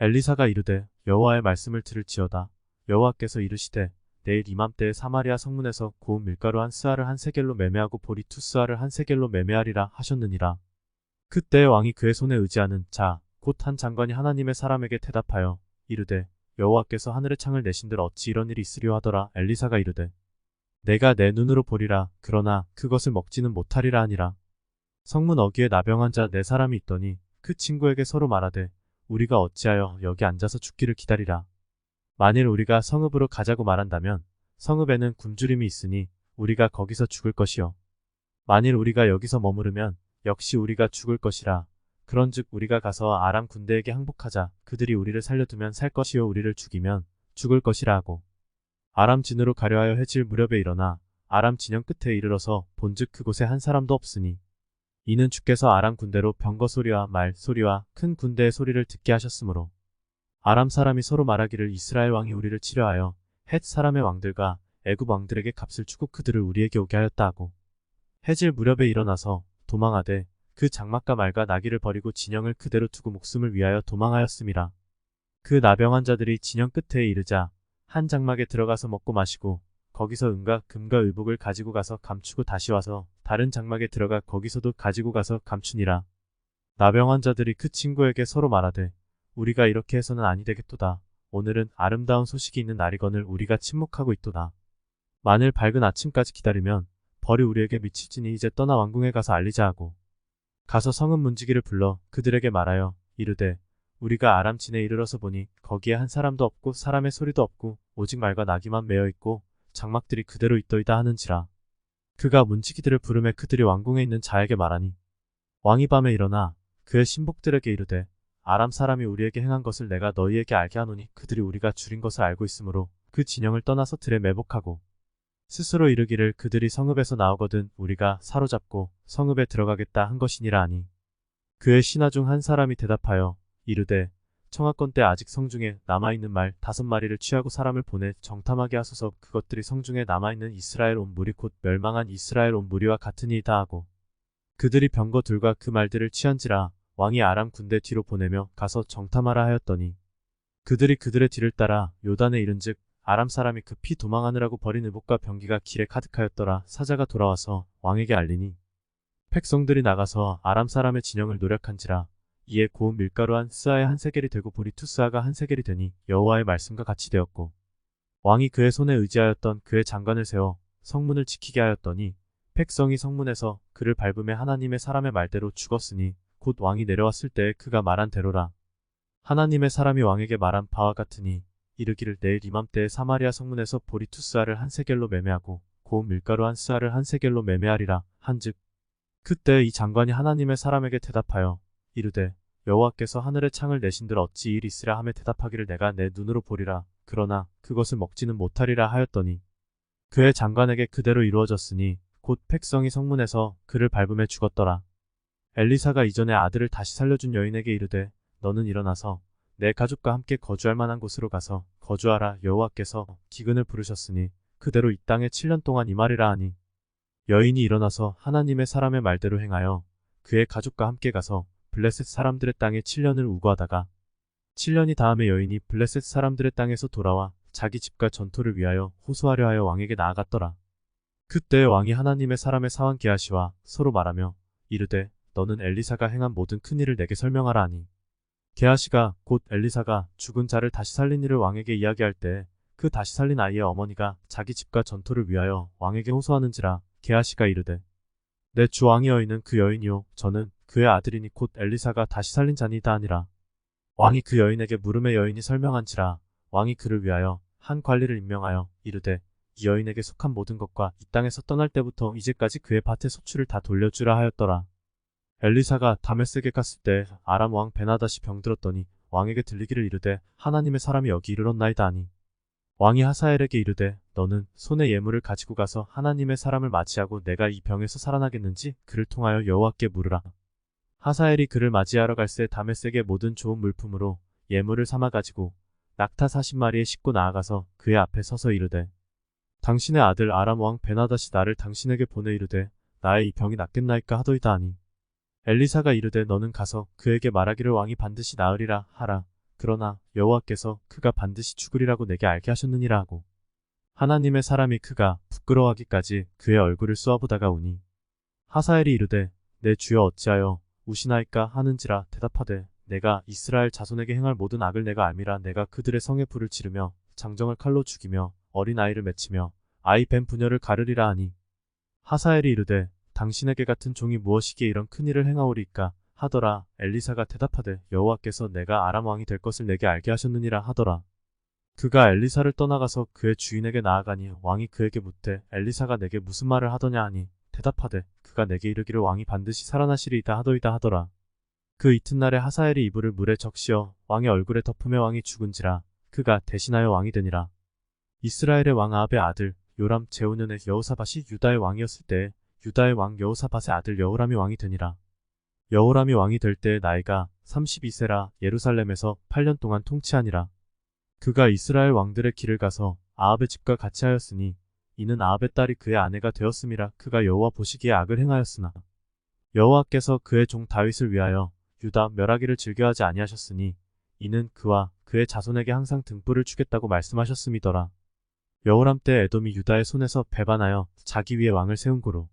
엘리사가 이르되 여호와의 말씀을 들을지어다. 여호와께서 이르시되 내일 이맘때에 사마리아 성문에서 고운 밀가루 한 스아를 한 세겔로 매매하고 보리 두 스아를 한 세겔로 매매하리라 하셨느니라. 그때 왕이 그의 손에 의지하는 자 곧 한 장관이 하나님의 사람에게 대답하여 이르되 여호와께서 하늘의 창을 내신들 어찌 이런 일이 있으려 하더라. 엘리사가 이르되 내가 내 눈으로 보리라. 그러나 그것을 먹지는 못하리라 하니라. 성문 어귀에 나병한 자 네 사람이 있더니 그 친구에게 서로 말하되 우리가 어찌하여 여기 앉아서 죽기를 기다리라. 만일 우리가 성읍으로 가자고 말한다면 성읍에는 굶주림이 있으니 우리가 거기서 죽을 것이요. 만일 우리가 여기서 머무르면 역시 우리가 죽을 것이라. 그런즉 우리가 가서 아람 군대에게 항복하자. 그들이 우리를 살려두면 살 것이요 우리를 죽이면 죽을 것이라 하고 아람 진으로 가려 하여 해질 무렵에 일어나 아람 진영 끝에 이르러서 본즉 그곳에 한 사람도 없으니 이는 주께서 아람 군대로 병거 소리와 말 소리와 큰 군대의 소리를 듣게 하셨으므로 아람 사람이 서로 말하기를 이스라엘 왕이 우리를 치려하여 헷 사람의 왕들과 애굽 왕들에게 값을 주고 그들을 우리에게 오게 하였다 하고 해질 무렵에 일어나서 도망하되 그 장막과 말과 나귀를 버리고 진영을 그대로 두고 목숨을 위하여 도망하였음이라. 그 나병한 자들이 진영 끝에 이르자 한 장막에 들어가서 먹고 마시고 거기서 은과 금과 의복을 가지고 가서 감추고 다시 와서 다른 장막에 들어가 거기서도 가지고 가서 감추니라. 나병한 자들이 그 친구에게 서로 말하되 우리가 이렇게 해서는 아니 되겠도다. 오늘은 아름다운 소식이 있는 날이거늘 우리가 침묵하고 있도다. 만일 밝은 아침까지 기다리면 벌이 우리에게 미칠지니 이제 떠나 왕궁에 가서 알리자 하고 가서 성읍 문지기를 불러 그들에게 말하여 이르되 우리가 아람 진에 이르러서 보니 거기에 한 사람도 없고 사람의 소리도 없고 오직 말과 나귀만 매어 있고 장막들이 그대로 있더이다 하는지라. 그가 문지기들을 부르매 그들이 왕궁에 있는 자에게 말하니 왕이 밤에 일어나 그의 신복들에게 이르되 아람 사람이 우리에게 행한 것을 내가 너희에게 알게 하노니 그들이 우리가 줄인 것을 알고 있으므로 그 진영을 떠나서 들에 매복하고 스스로 이르기를 그들이 성읍에서 나오거든 우리가 사로잡고 성읍에 들어가겠다 한 것이니라 하니 그의 신하 중 한 사람이 대답하여 이르되 청하건 때 아직 성중에 남아있는 말 5마리를 취하고 사람을 보내 정탐하게 하소서. 그것들이 성중에 남아있는 이스라엘 온 무리 곧 멸망한 이스라엘 온 무리와 같으니이다 하고 그들이 병거 둘과 그 말들을 취한지라. 왕이 아람 군대 뒤로 보내며 가서 정탐하라 하였더니 그들이 그들의 뒤를 따라 요단에 이른즉 아람 사람이 급히 도망하느라고 버린 의복과 병기가 길에 가득하였더라. 사자가 돌아와서 왕에게 알리니 백성들이 나가서 아람 사람의 진영을 노략한지라. 이에 고운 밀가루 한 스아에 한 세겔이 되고 보리 두 스아가 한 세겔이 되니 여호와의 말씀과 같이 되었고 왕이 그의 손에 의지하였던 그의 장관을 세워 성문을 지키게 하였더니 백성이 성문에서 그를 밟음에 하나님의 사람의 말대로 죽었으니 곧 왕이 내려왔을 때에 그가 말한 대로라. 하나님의 사람이 왕에게 말한 바와 같으니 이르기를 내일 이맘때에 사마리아 성문에서 보리 두 스아를 한 세겔로 매매하고 고운 밀가루 한 스아를 한 세겔로 매매하리라 한즉 그때 이 장관이 하나님의 사람에게 대답하여 이르되 여호와께서 하늘의 창을 내신들 어찌 일 있으랴 하며 대답하기를 내가 내 눈으로 보리라. 그러나 그것을 먹지는 못하리라 하였더니 그의 장관에게 그대로 이루어졌으니 곧 백성이 성문에서 그를 밟음에 죽었더라. 엘리사가 이전에 아들을 다시 살려준 여인에게 이르되 너는 일어나서 내 가족과 함께 거주할 만한 곳으로 가서 거주하라. 여호와께서 기근을 부르셨으니 그대로 이 땅에 7년 동안 임하리라 하니 여인이 일어나서 하나님의 사람의 말대로 행하여 그의 가족과 함께 가서 블레셋 사람들의 땅에 7년을 우거하다가 7년이 다음에 여인이 블레셋 사람들의 땅에서 돌아와 자기 집과 전토를 위하여 호소하려 하여 왕에게 나아갔더라. 그때 왕이 하나님의 사람의 사환 게하시와 서로 말하며 이르되 너는 엘리사가 행한 모든 큰 일을 내게 설명하라 하니 게하시가 곧 엘리사가 죽은 자를 다시 살린 일을 왕에게 이야기할 때 그 다시 살린 아이의 어머니가 자기 집과 전토를 위하여 왕에게 호소하는지라. 게하시가 이르되 내 주 왕의 여인은 그 여인이요 저는 그의 아들이니 곧 엘리사가 다시 살린 자니이다 하니라. 왕이 그 여인에게 물음에 여인이 설명한지라. 왕이 그를 위하여 한 관리를 임명하여 이르되 이 여인에게 속한 모든 것과 이 땅에서 떠날 때부터 이제까지 그의 밭의 소출을 다 돌려주라 하였더라. 엘리사가 다메섹에 갔을 때 아람 왕 베나다시 병들었더니 왕에게 들리기를 이르되 하나님의 사람이 여기 이르렀나이다 하니 왕이 하사엘에게 이르되 너는 손에 예물을 가지고 가서 하나님의 사람을 맞이하고 내가 이 병에서 살아나겠는지 그를 통하여 여호와께 물으라. 하사엘이 그를 맞이하러 갈새 다메섹의 모든 좋은 물품으로 예물을 삼아 가지고 낙타 40마리에 싣고 나아가서 그의 앞에 서서 이르되 당신의 아들 아람 왕 베나다시 나를 당신에게 보내 이르되 나의 이 병이 낫겠나이까 하더이다 하니 엘리사가 이르되 너는 가서 그에게 말하기를 왕이 반드시 나으리라 하라. 그러나 여호와께서 그가 반드시 죽으리라고 내게 알게 하셨느니라 하고 하나님의 사람이 그가 부끄러워하기까지 그의 얼굴을 쏘아보다가 우니 하사엘이 이르되 내 주여 어찌하여 우시나이까 하는지라 대답하되 내가 이스라엘 자손에게 행할 모든 악을 내가 알미라. 내가 그들의 성에 불을 지르며 장정을 칼로 죽이며 어린 아이를 맺히며 아이 뱀 부녀를 가르리라 하니 하사엘이 이르되 당신에게 같은 종이 무엇이기에 이런 큰 일을 행하오리까 하더라. 엘리사가 대답하되 여호와께서 내가 아람 왕이 될 것을 내게 알게 하셨느니라 하더라. 그가 엘리사를 떠나가서 그의 주인에게 나아가니 왕이 그에게 묻되 엘리사가 내게 무슨 말을 하더냐 하니 대답하되 그가 내게 이르기를 왕이 반드시 살아나시리이다 하더이다 하더라. 그 이튿날에 하사엘이 이불을 물에 적시어 왕의 얼굴에 덮으며 왕이 죽은지라 그가 대신하여 왕이 되니라. 이스라엘의 왕 아합의 아들 요람 제5년에 여호사밧이 유다의 왕이었을 때에 유다의 왕 여호사밧의 아들 여호람이 왕이 되니라. 여호람이 왕이 될 때의 나이가 32세라 예루살렘에서 8년 동안 통치하니라. 그가 이스라엘 왕들의 길을 가서 아합의 집과 같이 하였으니 이는 아합의 딸이 그의 아내가 되었음이라. 그가 여호와 보시기에 악을 행하였으나 여호와께서 그의 종 다윗을 위하여 유다 멸하기를 즐겨하지 아니하셨으니 이는 그와 그의 자손에게 항상 등불을 주겠다고 말씀하셨음이더라. 여호람 때 에돔이 유다의 손에서 배반하여 자기 위에 왕을 세운 고로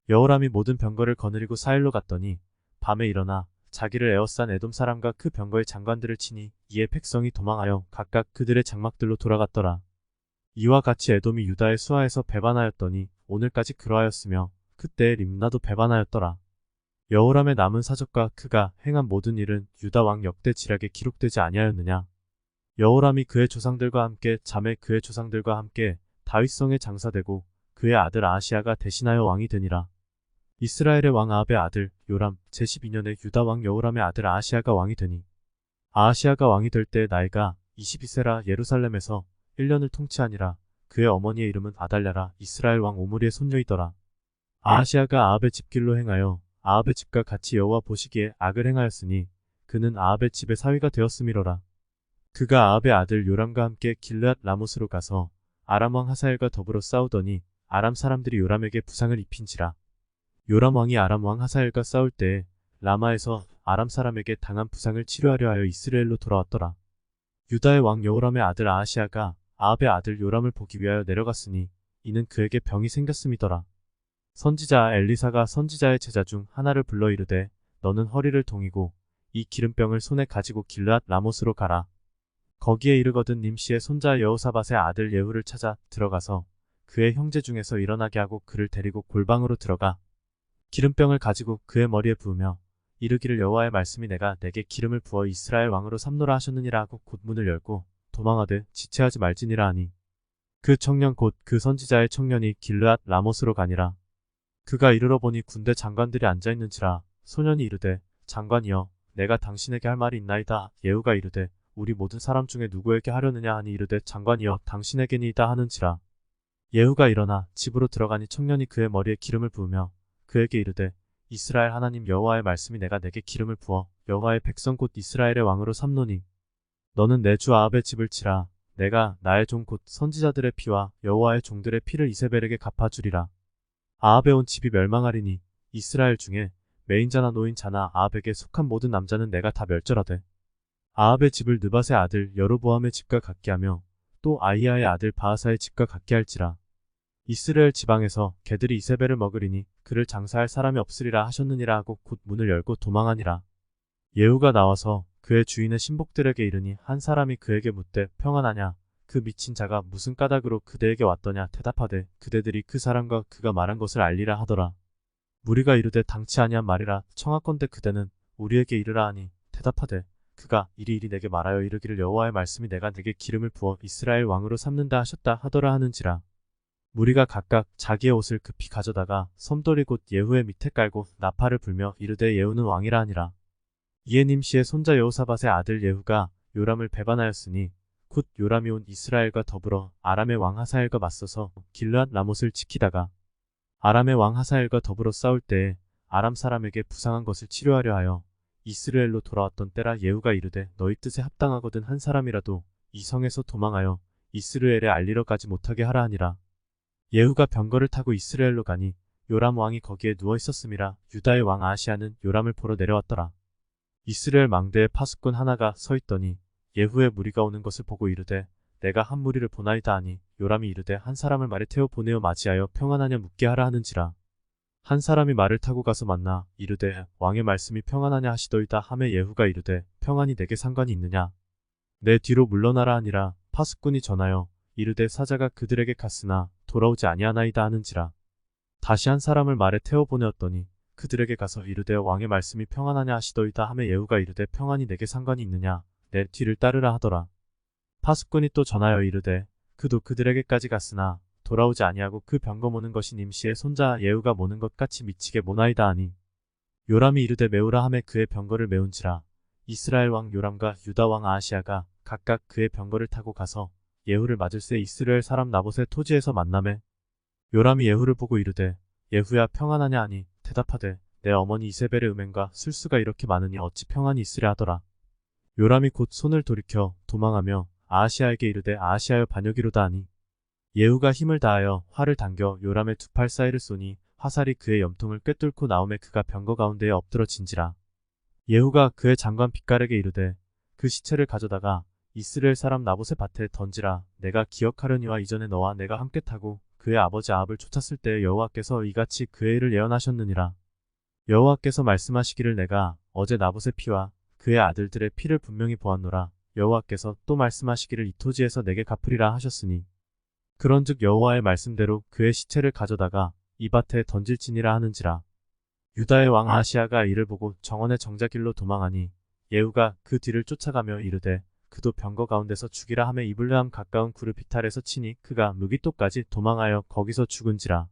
여호람이 모든 병거를 거느리고 사일로 갔더니 밤에 일어나 자기를 에워싼 에돔 사람과 그 병거의 장관들을 치니 이에 백성이 도망하여 각각 그들의 장막들로 돌아갔더라. 이와 같이 에돔이 유다의 수하에서 배반하였더니 오늘까지 그러하였으며 그때의 림나도 배반하였더라. 여호람의 남은 사적과 그가 행한 모든 일은 유다 왕 역대 지략에 기록되지 아니하였느냐. 여호람이 그의 조상들과 함께 잠에 그의 조상들과 함께 다윗성에 장사되고 그의 아들 아하시아가 대신하여 왕이 되니라. 이스라엘의 왕 아합의 아들 요람 제12년에 유다 왕 여호람의 아들 아하시아가 왕이 되니 아하시아가 왕이 될 때의 나이가 22세라 예루살렘에서 1년을 통치하니라. 그의 어머니의 이름은 아달랴라 이스라엘 왕 오므리의 손녀이더라. 아하시아가 아합의 집길로 행하여 아합의 집과 같이 여호와 보시기에 악을 행하였으니 그는 아합의 집의 사위가 되었음이로라. 그가 아합의 아들 요람과 함께 길르앗 라못으로 가서 아람 왕 하사엘과 더불어 싸우더니 아람 사람들이 요람에게 부상을 입힌지라. 요람 왕이 아람 왕 하사엘과 싸울 때에 라마에서 아람 사람에게 당한 부상을 치료하려 하여 이스라엘로 돌아왔더라. 유다의 왕 여호람의 아들 아하시아가 아합의 아들 요람을 보기 위하여 내려갔으니 이는 그에게 병이 생겼음이더라. 선지자 엘리사가 선지자의 제자 중 하나를 불러 이르되 너는 허리를 동이고 이 기름병을 손에 가지고 길르앗 라못으로 가라. 거기에 이르거든 님시의 손자 여호사밧의 아들 예후를 찾아 들어가서 그의 형제 중에서 일어나게 하고 그를 데리고 골방으로 들어가 기름병을 가지고 그의 머리에 부으며 이르기를 여호와의 말씀이 내가 내게 기름을 부어 이스라엘 왕으로 삼노라 하셨느니라 하고 곧 문을 열고 도망하되 지체하지 말지니라 하니 그 청년 곧 그 선지자의 청년이 길르앗 라못으로 가니라. 그가 이르러 보니 군대 장관들이 앉아있는지라. 소년이 이르되 장관이여 내가 당신에게 할 말이 있나이다. 예후가 이르되 우리 모든 사람 중에 누구에게 하려느냐 하니 이르되 장관이여 당신에게니이다 하는지라. 예후가 일어나 집으로 들어가니 청년이 그의 머리에 기름을 부으며 그에게 이르되 이스라엘 하나님 여호와의 말씀이 내가 내게 기름을 부어 여호와의 백성 곧 이스라엘의 왕으로 삼노니 너는 내 주 아합의 집을 치라. 내가 나의 종 곧 선지자들의 피와 여호와의 종들의 피를 이세벨에게 갚아주리라. 아합의 온 집이 멸망하리니 이스라엘 중에 매인자나 노인자나 아합에게 속한 모든 남자는 내가 다 멸절하되 아합의 집을 느밧의 아들 여로보암의 집과 같게 하며 또 아히야의 아들 바하사의 집과 같게 할지라. 이스라엘 지방에서 개들이 이세벨을 먹으리니 그를 장사할 사람이 없으리라 하셨느니라 하고 곧 문을 열고 도망하니라. 예후가 나와서 그의 주인의 신복들에게 이르니 한 사람이 그에게 묻되 평안하냐. 그 미친 자가 무슨 까닭으로 그대에게 왔더냐. 대답하되 그대들이 그 사람과 그가 말한 것을 알리라 하더라. 무리가 이르되 당치 아니한 말이라. 청하건대 그대는 우리에게 이르라 하니 대답하되 그가 이리이리 내게 말하여 이르기를 여호와의 말씀이 내가 내게 기름을 부어 이스라엘 왕으로 삼는다 하셨다 하더라 하는지라. 무리가 각각 자기의 옷을 급히 가져다가 섬돌이 곧 예후의 밑에 깔고 나팔을 불며 이르되 예후는 왕이라 하니라. 이에 님시의 손자 여호사밧의 아들 예후가 요람을 배반하였으니 곧 요람이 온 이스라엘과 더불어 아람의 왕 하사엘과 맞서서 길르앗 라못을 지키다가 아람의 왕 하사엘과 더불어 싸울 때에 아람 사람에게 부상한 것을 치료하려 하여 이스라엘로 돌아왔던 때라. 예후가 이르되 너희 뜻에 합당하거든 한 사람이라도 이 성에서 도망하여 이스라엘에 알리러 가지 못하게 하라 하니라. 예후가 병거를 타고 이스라엘로 가니 요람 왕이 거기에 누워 있었음이라. 유다의 왕 아하시아는 요람을 보러 내려왔더라. 이스라엘 망대에 파수꾼 하나가 서 있더니 예후의 무리가 오는 것을 보고 이르되 내가 한 무리를 보나이다 하니 요람이 이르되 한 사람을 말에 태워 보내어 맞이하여 평안하냐 묻게 하라 하는지라. 한 사람이 말을 타고 가서 만나 이르되 왕의 말씀이 평안하냐 하시더이다 하매 예후가 이르되 평안이 내게 상관이 있느냐. 내 뒤로 물러나라 하니라. 파수꾼이 전하여 이르되 사자가 그들에게 갔으나 돌아오지 아니하나이다 하는지라. 다시 한 사람을 말에 태워 보내었더니 그들에게 가서 이르되 왕의 말씀이 평안하냐 하시더이다 하매 예후가 이르되 평안이 내게 상관이 있느냐. 내 뒤를 따르라 하더라. 파수꾼이 또 전하여 이르되 그도 그들에게까지 갔으나 돌아오지 아니하고 그 병거 모는 것이 nim시의 손자 예후가 모는 것 같이 미치게 모나이다 하니 요람이 이르되 메우라 하매 그의 병거를 메운지라. 이스라엘 왕 요람과 유다 왕 아하시아가 각각 그의 병거를 타고 가서 예후를 맞을 새 이스라엘 사람 나봇의 토지에서 만나매 요람이 예후를 보고 이르되 예후야 평안하냐 하니 대답하되 내 어머니 이세벨의 음행과 술수가 이렇게 많으니 어찌 평안이 있으랴 하더라. 요람이 곧 손을 돌이켜 도망하며 아하시아에게 이르되 아하시아여 반역이로다 하니 예후가 힘을 다하여 활을 당겨 요람의 두 팔 사이를 쏘니 화살이 그의 염통을 꿰뚫고 나오매 그가 병거 가운데에 엎드러진지라. 예후가 그의 장관 빗갈에게 이르되 그 시체를 가져다가 이스라엘 사람 나봇의 밭에 던지라. 내가 기억하려니와 이전에 너와 내가 함께 타고 그의 아버지 아합을 쫓았을 때에 여호와께서 이같이 그의 일을 예언하셨느니라. 여호와께서 말씀하시기를 내가 어제 나봇의 피와 그의 아들들의 피를 분명히 보았노라. 여호와께서 또 말씀하시기를 이 토지에서 내게 갚으리라 하셨으니 그런즉 여호와의 말씀대로 그의 시체를 가져다가 이 밭에 던질지니라 하는지라. 유다의 왕 아하시아가 이를 보고 정원의 정자길로 도망하니 예후가 그 뒤를 쫓아가며 이르되 그도 병거 가운데서 죽이라 하며 이블레함 가까운 구르비탈에서 치니 그가 무기토까지 도망하여 거기서 죽은지라.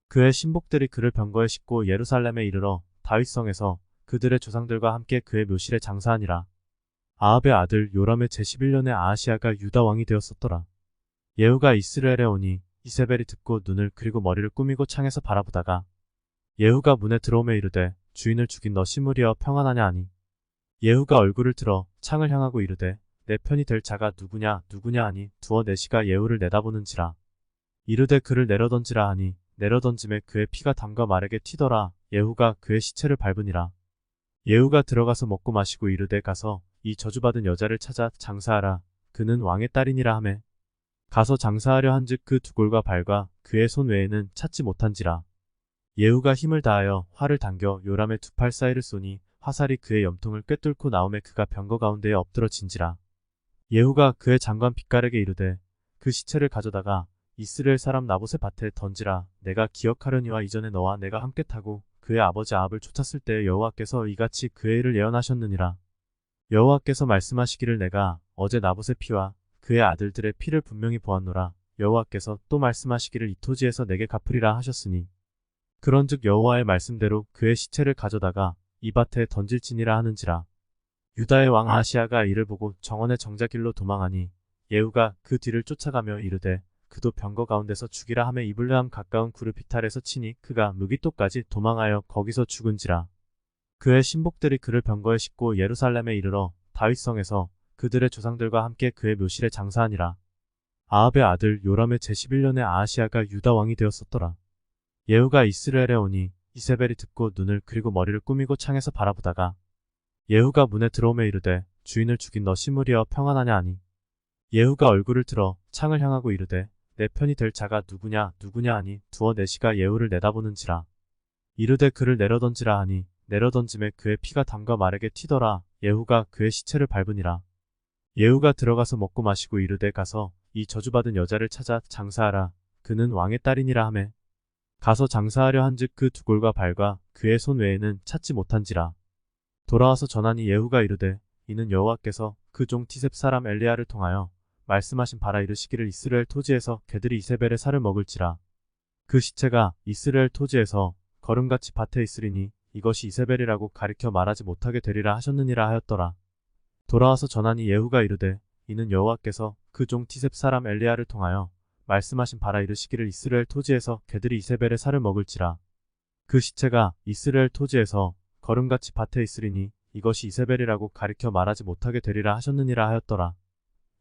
그의 신복들이 그를 병거에 싣고 예루살렘에 이르러 다윗성에서 그들의 조상들과 함께 그의 묘실에 장사하니라. 아합의 아들 요람의 제11년에 아하시아가 유다 왕이 되었었더라. 예후가 이스라엘에 오니 이세벨이 듣고 눈을 그리고 머리를 꾸미고 창에서 바라보다가 예후가 문에 들어오며 이르되 주인을 죽인 너 시므리여 평안하냐 하니 예후가 얼굴을 들어 창을 향하고 이르되 내 편이 될 자가 누구냐 하니 두어 내시가 예후를 내다보는지라. 이르되 그를 내려던지라 하니 내려던짐에 그의 피가 담가 말에게 튀더라. 예후가 그의 시체를 밟으니라. 예후가 들어가서 먹고 마시고 이르되 가서 이 저주받은 여자를 찾아 장사하라. 그는 왕의 딸이니라 하매 가서 장사하려 한즉 그 두골과 발과 그의 손 외에는 찾지 못한지라. 예후가 힘을 다하여 활을 당겨 요람의 두 팔 사이를 쏘니 화살이 그의 염통을 꿰뚫고 나오매 그가 병거 가운데에 엎드러진지라. 예후가 그의 장관 빗갈에게 이르되 그 시체를 가져다가 이스라엘 사람 나봇의 밭에 던지라. 내가 기억하려니와 이전에 너와 내가 함께 타고 그의 아버지 아합을 쫓았을 때에 여호와께서 이같이 그의 일을 예언하셨느니라. 여호와께서 말씀하시기를 내가 어제 나봇의 피와 그의 아들들의 피를 분명히 보았노라. 여호와께서 또 말씀하시기를 이 토지에서 내게 갚으리라 하셨으니 그런즉 여호와의 말씀대로 그의 시체를 가져다가 이 밭에 던질지니라 하는지라. 유다의 왕 아하시아가 이를 보고 정원의 정자길로 도망하니 예후가 그 뒤를 쫓아가며 이르되 그도 병거 가운데서 죽이라 하며 이블레함 가까운 구르비탈에서 치니 그가 무기토까지 도망하여 거기서 죽은지라. 그의 신복들이 그를 병거에 싣고 예루살렘에 이르러 다윗성에서 그들의 조상들과 함께 그의 묘실에 장사하니라. 아합의 아들 요람의 제11년에 아하시아가 유다 왕이 되었었더라. 예후가 이스라엘에 오니 이세벨이 듣고 눈을 그리고 머리를 꾸미고 창에서 바라보다가 예후가 문에 들어오며 이르되 주인을 죽인 너 시므리여 평안하냐 하니 예후가 얼굴을 들어 창을 향하고 이르되 내 편이 될 자가 누구냐 하니 두어 내시가 예후를 내다보는지라. 이르되 그를 내려던지라 하니 내려던짐에 그의 피가 담가 말에게 튀더라. 예후가 그의 시체를 밟으니라. 예후가 들어가서 먹고 마시고 이르되 가서 이 저주받은 여자를 찾아 장사하라. 그는 왕의 딸이니라 하매 가서 장사하려 한즉 그 두골과 발과 그의 손 외에는 찾지 못한지라. 돌아와서 전하니 예후가 이르되 이는 여호와께서 그 종 티셉 사람 엘리야를 통하여 말씀하신 바라 이르시기를 이스라엘 토지에서 개들이 이세벨의 살을 먹을지라. 그 시체가 이스라엘 토지에서 거름같이 밭에 있으리니 이것이 이세벨이라고 가리켜 말하지 못하게 되리라 하셨느니라 하였더라. 돌아와서 전하니 예후가 이르되 이는 여호와께서 그 종 티셉 사람 엘리야를 통하여 말씀하신 바라 이르시기를 이스라엘 토지에서 개들이 이세벨의 살을 먹을지라. 그 시체가 이스라엘 토지에서 거름같이 밭에 있으리니 이것이 이세벨이라고 가리켜 말하지 못하게 되리라 하셨느니라 하였더라.